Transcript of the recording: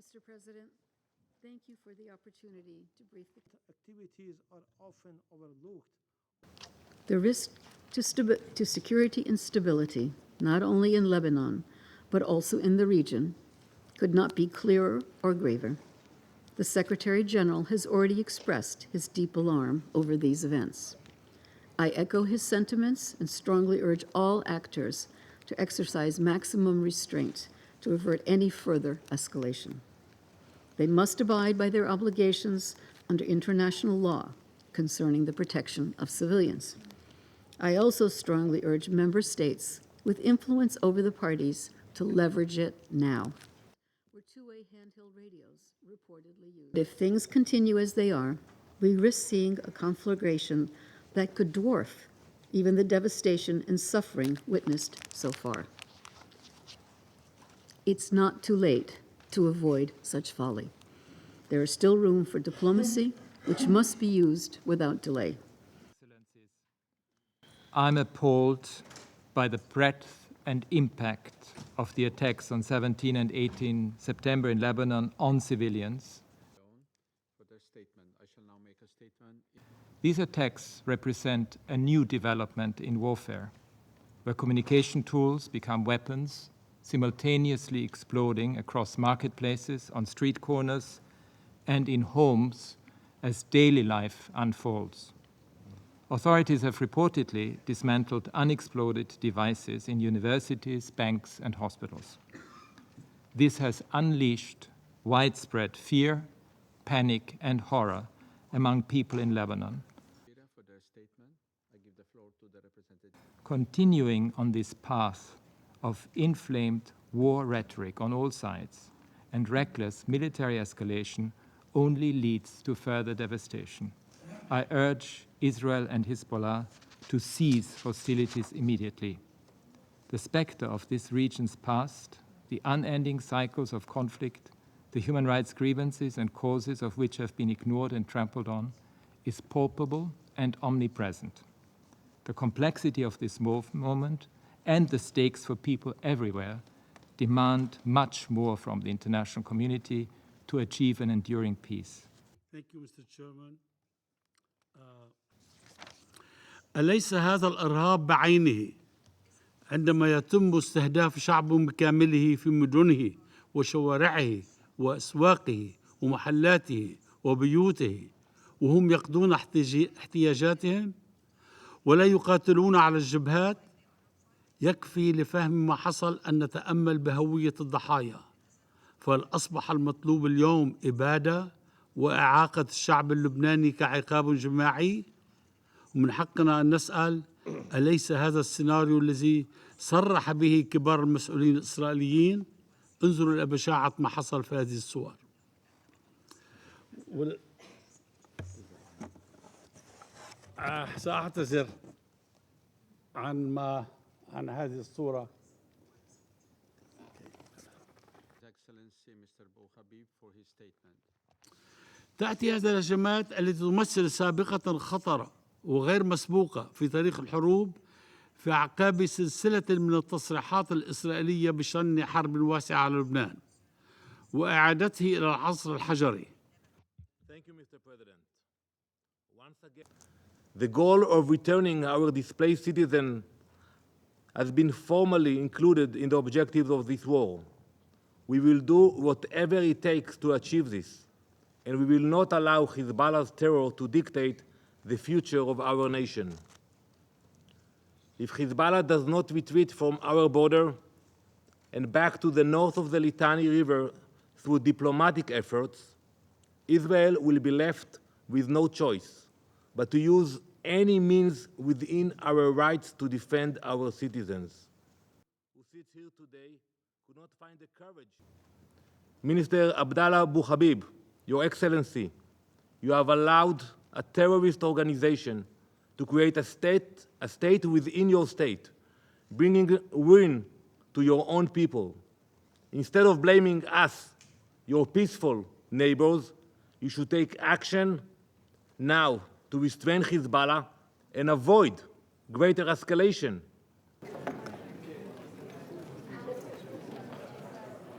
Mr. President, thank you for the opportunity to brief the Activities are often overlooked. The risk to security and stability, not only in Lebanon, but also in the region, could not be clearer or graver. The Secretary General has already expressed his deep alarm over these events. I echo his sentiments and strongly urge all actors to exercise maximum restraint to avert any further escalation. They must abide by their obligations under international law concerning the protection of civilians. I also strongly urge member states with influence over the parties to leverage it now. Where two-way handheld radios reportedly used. If things continue as they are, we risk seeing a conflagration that could dwarf even the devastation and suffering witnessed so far. It's not too late to avoid such folly. There is still room for diplomacy, which must be used without delay. I'm appalled by the breadth and impact of the attacks on 17 and 18 September in Lebanon on civilians. These attacks represent a new development in warfare, where communication tools become weapons, simultaneously exploding across marketplaces, on street corners, and in homes as daily life unfolds. Authorities have reportedly dismantled unexploded devices in universities, banks, and hospitals. This has unleashed widespread fear, panic, and horror among people in Lebanon. Continuing on this path of inflamed war rhetoric on all sides and reckless military escalation only leads to further devastation. I urge Israel and Hezbollah to cease hostilities immediately. The specter of this region's past, the unending cycles of conflict, the human rights grievances and causes of which have been ignored and trampled on, is palpable and omnipresent. The complexity of this moment and the stakes for people everywhere demand much more from the international community to achieve an enduring peace. Thank you, Mr. Chairman. أليس هذا الإرهاب بعينه عندما يتم استهداف شعب بكامله في مدنه وشوارعه وأسواقه ومحلاته وبيوته وهم يقضون احتياجاتهم ولا يقاتلون على الجبهات؟ يكفي لفهم ما حصل أن نتأمل بهوية الضحايا، فهل أصبح المطلوب اليوم إبادة وإعاقة الشعب اللبناني كعقاب جماعي؟ ومن حقنا أن نسأل: أليس هذا السيناريو الذي صرح به كبار المسؤولين الإسرائيليين؟ انظروا إلى بشاعة ما حصل في هذه الصور. سأعتذر عن هذه الصورة. تأتي هذه الهجمات التي تمثل سابقة خطرة وغير مسبوقة في تاريخ الحروب في أعقاب سلسلة من التصريحات الإسرائيلية بشن حرب واسعة على لبنان وإعادته إلى العصر الحجري. The goal of returning our displaced citizens has been formally included in the objectives of this war. We will do whatever it takes to achieve this, and we will not allow Hezbollah's terror to dictate the future of our nation. If Hezbollah does not retreat from our border and back to the north of the Litani River through diplomatic efforts, Israel will be left with no choice but to use any means within our rights to defend our citizens. Who sits here today could not find the courage. Minister Abdallah Abu Habib, Your Excellency, you have allowed a terrorist organization to create a state within your state, bringing ruin to your own people. Instead of blaming us, your peaceful neighbors, you should take action now to restrain Hezbollah and avoid greater escalation.